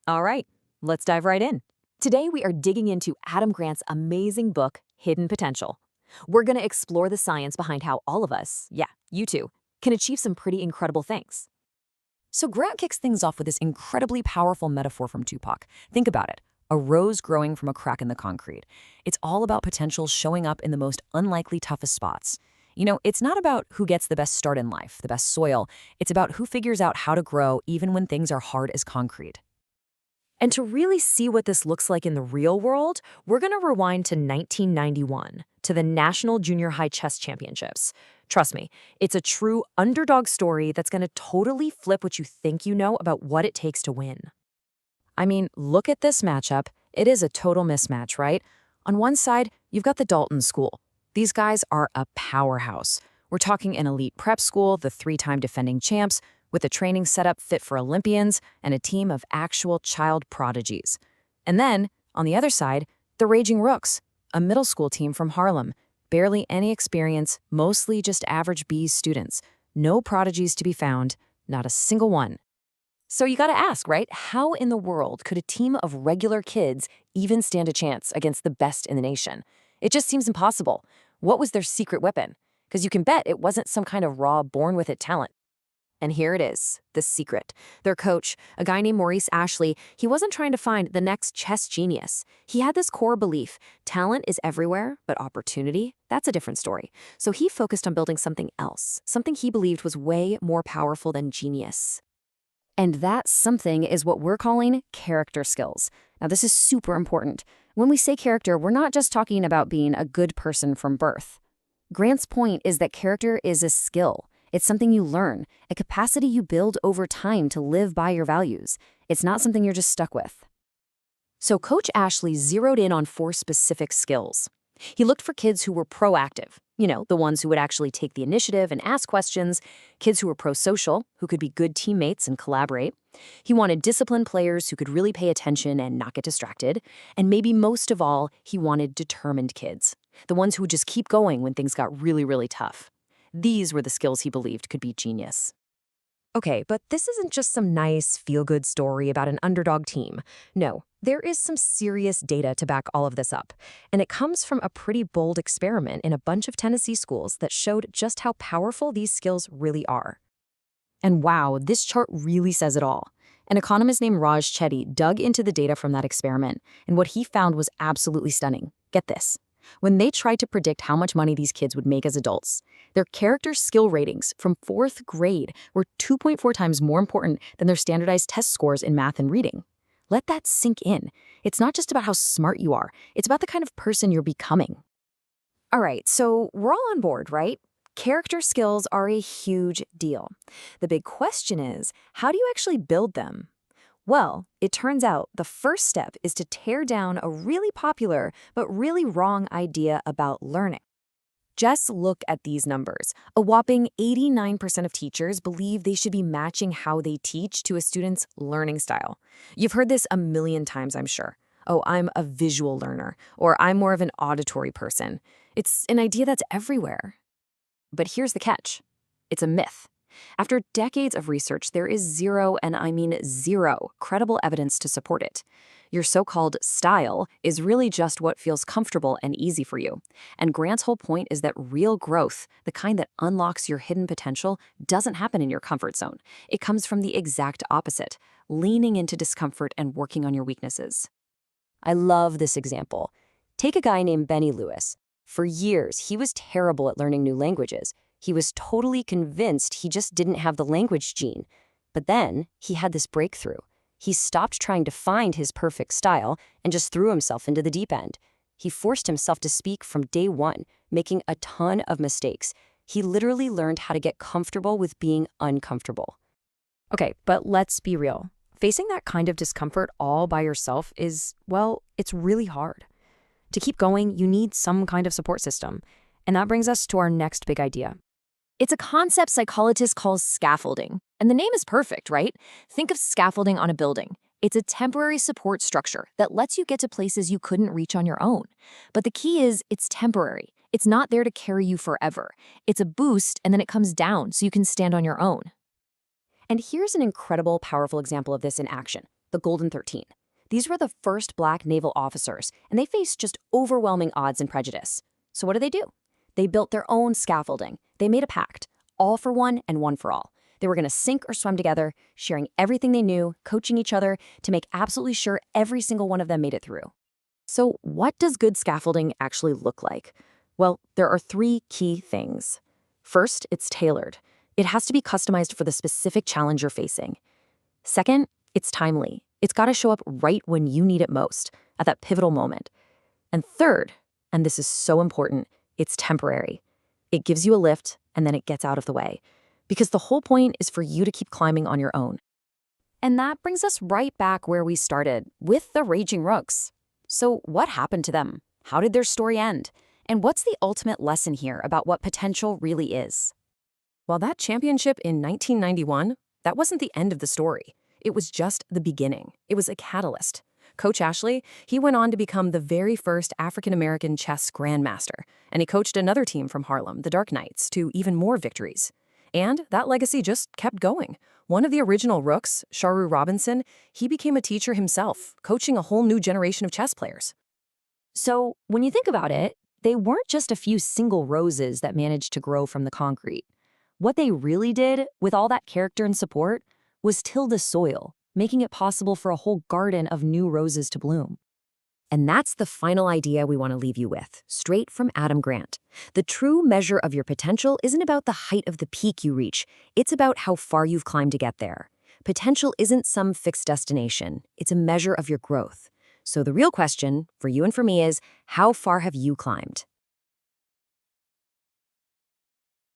All right, let's dive right in. Today, we are digging into Adam Grant's amazing book, Hidden Potential. We're going to explore the science behind how all of us, yeah, you too, can achieve some pretty incredible things. So, Grant kicks things off with this incredibly powerful metaphor from Tupac. Think about it, a rose growing from a crack in the concrete. It's all about potential showing up in the most unlikely, toughest spots. It's not about who gets the best start in life, the best soil. It's about who figures out how to grow even when things are hard as concrete. And to really see what this looks like in the real world, we're going to rewind to 1991, to the National Junior High Chess Championships. Trust me, it's a true underdog story that's going to totally flip what you think you know about what it takes to win. I mean, look at this matchup. It is a total mismatch, right? On one side, you've got the Dalton School. These guys are a powerhouse. We're talking an elite prep school, the three-time defending champs, with a training setup fit for Olympians and a team of actual child prodigies. And then, on the other side, the Raging Rooks, a middle school team from Harlem. Barely any experience, mostly just average B's students. No prodigies to be found, not a single one. So you gotta ask, right? How in the world could a team of regular kids even stand a chance against the best in the nation? It just seems impossible. What was their secret weapon? Because you can bet it wasn't some kind of raw, born-with-it talent. And here it is, the secret. Their coach, a guy named Maurice Ashley, he wasn't trying to find the next chess genius. He had this core belief, talent is everywhere, but opportunity, that's a different story. So he focused on building something else, something he believed was way more powerful than genius. And that something is what we're calling character skills. Now, this is super important. When we say character, we're not just talking about being a good person from birth. Grant's point is that character is a skill. It's something you learn, a capacity you build over time to live by your values. It's not something you're just stuck with. So Coach Ashley zeroed in on 4 specific skills. He looked for kids who were proactive, the ones who would actually take the initiative and ask questions, kids who were pro-social, who could be good teammates and collaborate. He wanted disciplined players who could really pay attention and not get distracted. And maybe most of all, he wanted determined kids, the ones who would just keep going when things got really, really tough. These were the skills he believed could be genius. Okay, but this isn't just some nice, feel-good story about an underdog team. No, there is some serious data to back all of this up. And it comes from a pretty bold experiment in a bunch of Tennessee schools that showed just how powerful these skills really are. And wow, this chart really says it all. An economist named Raj Chetty dug into the data from that experiment, and what he found was absolutely stunning. Get this. When they tried to predict how much money these kids would make as adults, their character skill ratings from 4th grade were 2.4 times more important than their standardized test scores in math and reading. Let that sink in. It's not just about how smart you are, it's about the kind of person you're becoming. All right, so we're all on board, right? Character skills are a huge deal. The big question is, how do you actually build them? Well, it turns out the first step is to tear down a really popular but really wrong idea about learning. Just look at these numbers. A whopping 89% of teachers believe they should be matching how they teach to a student's learning style. You've heard this a million times, I'm sure. Oh, I'm a visual learner, or I'm more of an auditory person. It's an idea that's everywhere. But here's the catch. It's a myth. After decades of research, there is zero, and I mean zero, credible evidence to support it. Your so-called style is really just what feels comfortable and easy for you. And Grant's whole point is that real growth, the kind that unlocks your hidden potential, doesn't happen in your comfort zone. It comes from the exact opposite, leaning into discomfort and working on your weaknesses. I love this example. Take a guy named Benny Lewis. For years, he was terrible at learning new languages. He was totally convinced he just didn't have the language gene. But then he had this breakthrough. He stopped trying to find his perfect style and just threw himself into the deep end. He forced himself to speak from day one, making a ton of mistakes. He literally learned how to get comfortable with being uncomfortable. Okay, but let's be real. Facing that kind of discomfort all by yourself is, well, it's really hard. To keep going, you need some kind of support system. And that brings us to our next big idea. It's a concept psychologists call scaffolding. And the name is perfect, right? Think of scaffolding on a building. It's a temporary support structure that lets you get to places you couldn't reach on your own. But the key is it's temporary. It's not there to carry you forever. It's a boost, and then it comes down so you can stand on your own. And here's an incredible, powerful example of this in action. the Golden 13. These were the first Black naval officers, and they faced just overwhelming odds and prejudice. So what do? They built their own scaffolding. They made a pact, all for one and one for all. They were going to sink or swim together, sharing everything they knew, coaching each other to make absolutely sure every single one of them made it through. So what does good scaffolding actually look like? Well, there are three key things. First, it's tailored. It has to be customized for the specific challenge you're facing. Second, it's timely. It's got to show up right when you need it most, at that pivotal moment. And third, and this is so important, it's temporary. It gives you a lift, and then it gets out of the way. Because the whole point is for you to keep climbing on your own. And that brings us right back where we started, with the Raging Rooks. So what happened to them? How did their story end? And what's the ultimate lesson here about what potential really is? Well, that championship in 1991, that wasn't the end of the story. It was just the beginning. It was a catalyst. Coach Ashley, he went on to become the very first African-American chess grandmaster, and he coached another team from Harlem, the Dark Knights, to even more victories. And that legacy just kept going. One of the original Rooks, Sharu Robinson, he became a teacher himself, coaching a whole new generation of chess players. So when you think about it, they weren't just a few single roses that managed to grow from the concrete. What they really did, with all that character and support, was till the soil, making it possible for a whole garden of new roses to bloom. And that's the final idea we want to leave you with, straight from Adam Grant. The true measure of your potential isn't about the height of the peak you reach. It's about how far you've climbed to get there. Potential isn't some fixed destination. It's a measure of your growth. So the real question, for you and for me, is how far have you climbed?